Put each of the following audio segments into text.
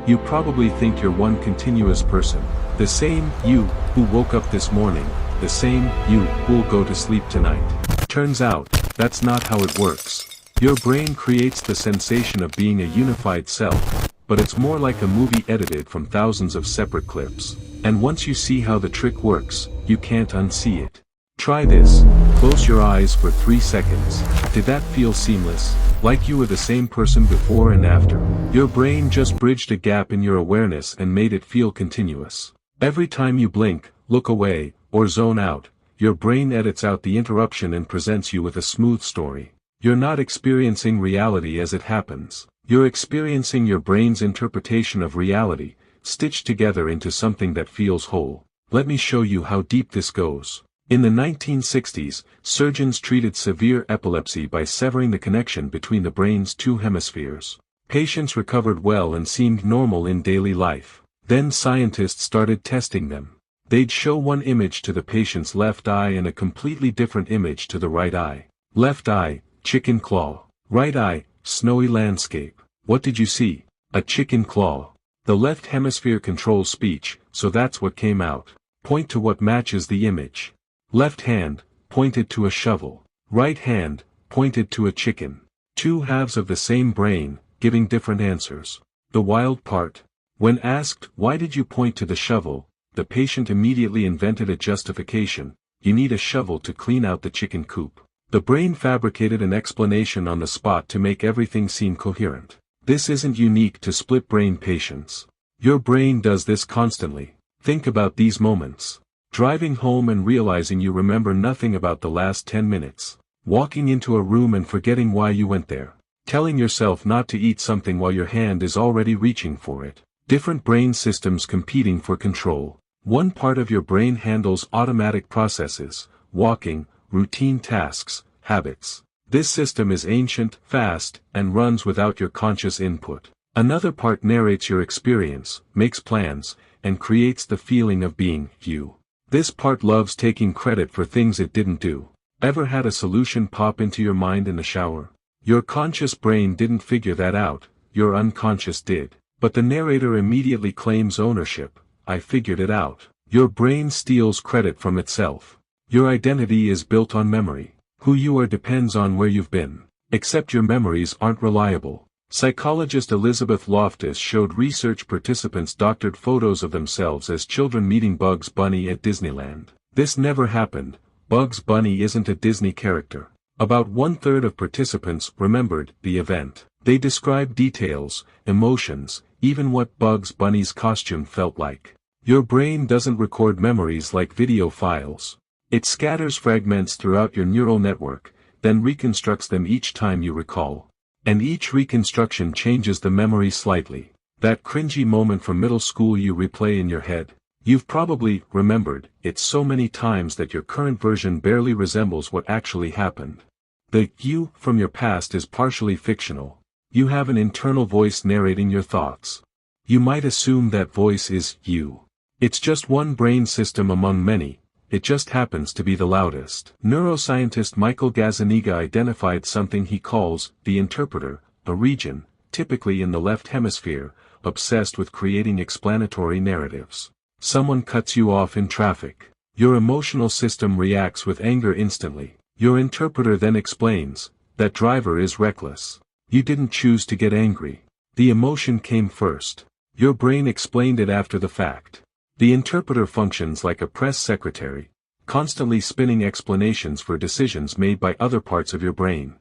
You probably think you're one continuous person. The same you who woke up this morning, the same you who'll go to sleep tonight. Turns out, that's not how it works. Your brain creates the sensation of being a unified self, but it's more like a movie edited from thousands of separate clips. And once you see how the trick works, you can't unsee it. Try this. Close your eyes for 3 seconds. Did that feel seamless? Like you were the same person before and after? Your brain just bridged a gap in your awareness and made it feel continuous. Every time you blink, look away, or zone out, your brain edits out the interruption and presents you with a smooth story. You're not experiencing reality as it happens. You're experiencing your brain's interpretation of reality, stitched together into something that feels whole. Let me show you how deep this goes. In the 1960s, surgeons treated severe epilepsy by severing the connection between the brain's 2 hemispheres. Patients recovered well and seemed normal in daily life. Then scientists started testing them. They'd show one image to the patient's left eye and a completely different image to the right eye. Left eye, chicken claw. Right eye, snowy landscape. What did you see? A chicken claw. The left hemisphere controls speech, so that's what came out. Point to what matches the image. Left hand, pointed to a shovel. Right hand, pointed to a chicken. 2 halves of the same brain, giving different answers. The wild part? When asked, why did you point to the shovel, the patient immediately invented a justification. You need a shovel to clean out the chicken coop. The brain fabricated an explanation on the spot to make everything seem coherent. This isn't unique to split-brain patients. Your brain does this constantly. Think about these moments. Driving home and realizing you remember nothing about the last 10 minutes. Walking into a room and forgetting why you went there. Telling yourself not to eat something while your hand is already reaching for it. Different brain systems competing for control. One part of your brain handles automatic processes, walking, routine tasks, habits. This system is ancient, fast, and runs without your conscious input. Another part narrates your experience, makes plans, and creates the feeling of being you. This part loves taking credit for things it didn't do. Ever had a solution pop into your mind in the shower? Your conscious brain didn't figure that out, your unconscious did. But the narrator immediately claims ownership. I figured it out. Your brain steals credit from itself. Your identity is built on memory. Who you are depends on where you've been. Except your memories aren't reliable. Psychologist Elizabeth Loftus showed research participants doctored photos of themselves as children meeting Bugs Bunny at Disneyland. This never happened. Bugs Bunny isn't a Disney character. About 1/3 of participants remembered the event. They described details, emotions, even what Bugs Bunny's costume felt like. Your brain doesn't record memories like video files. It scatters fragments throughout your neural network, then reconstructs them each time you recall. And each reconstruction changes the memory slightly. That cringy moment from middle school you replay in your head. You've probably remembered it so many times that your current version barely resembles what actually happened. The you from your past is partially fictional. You have an internal voice narrating your thoughts. You might assume that voice is you. It's just one brain system among many. It just happens to be the loudest. Neuroscientist Michael Gazzaniga identified something he calls the interpreter, a region, typically in the left hemisphere, obsessed with creating explanatory narratives. Someone cuts you off in traffic. Your emotional system reacts with anger instantly. Your interpreter then explains, that driver is reckless. You didn't choose to get angry. The emotion came first. Your brain explained it after the fact. The interpreter functions like a press secretary, constantly spinning explanations for decisions made by other parts of your brain.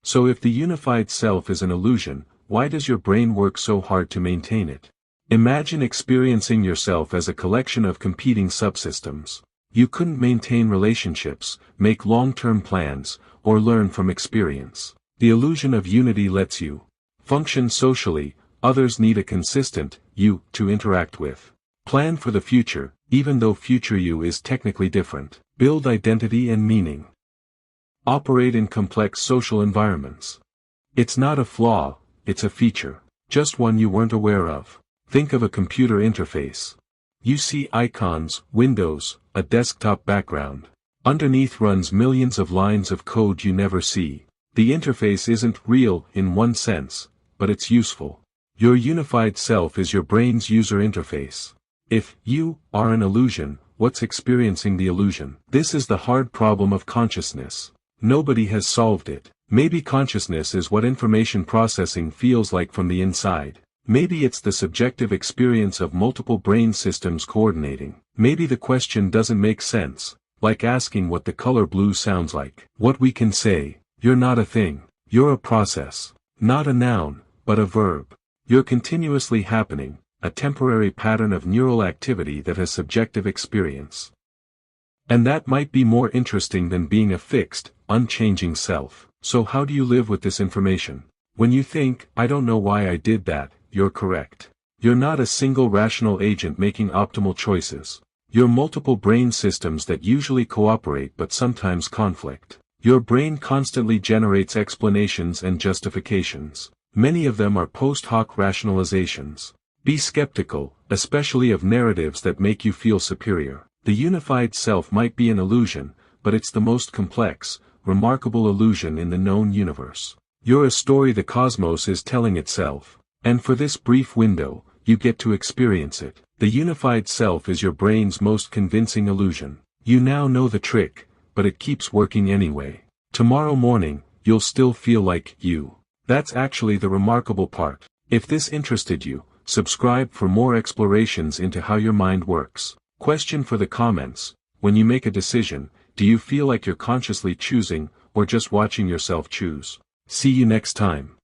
So if the unified self is an illusion, why does your brain work so hard to maintain it? Imagine experiencing yourself as a collection of competing subsystems. You couldn't maintain relationships, make long-term plans, or learn from experience. The illusion of unity lets you function socially. Others need a consistent you to interact with. Plan for the future, even though future you is technically different. Build identity and meaning. Operate in complex social environments. It's not a flaw, it's a feature. Just one you weren't aware of. Think of a computer interface. You see icons, windows, a desktop background. Underneath runs millions of lines of code you never see. The interface isn't real in one sense, but it's useful. Your unified self is your brain's user interface. If you are an illusion, what's experiencing the illusion? This is the hard problem of consciousness. Nobody has solved it. Maybe consciousness is what information processing feels like from the inside. Maybe it's the subjective experience of multiple brain systems coordinating. Maybe the question doesn't make sense, like asking what the color blue sounds like. What we can say: you're not a thing. You're a process. Not a noun, but a verb. You're continuously happening, a temporary pattern of neural activity that has subjective experience. And that might be more interesting than being a fixed, unchanging self. So how do you live with this information? When you think, "I don't know why I did that," you're correct. You're not a single rational agent making optimal choices. You're multiple brain systems that usually cooperate but sometimes conflict. Your brain constantly generates explanations and justifications. Many of them are post hoc rationalizations. Be skeptical, especially of narratives that make you feel superior. The unified self might be an illusion, but it's the most complex, remarkable illusion in the known universe. You're a story the cosmos is telling itself. And for this brief window, you get to experience it. The unified self is your brain's most convincing illusion. You now know the trick, but it keeps working anyway. Tomorrow morning, you'll still feel like you. That's actually the remarkable part. If this interested you, subscribe for more explorations into how your mind works. Question for the comments: when you make a decision, do you feel like you're consciously choosing, or just watching yourself choose? See you next time.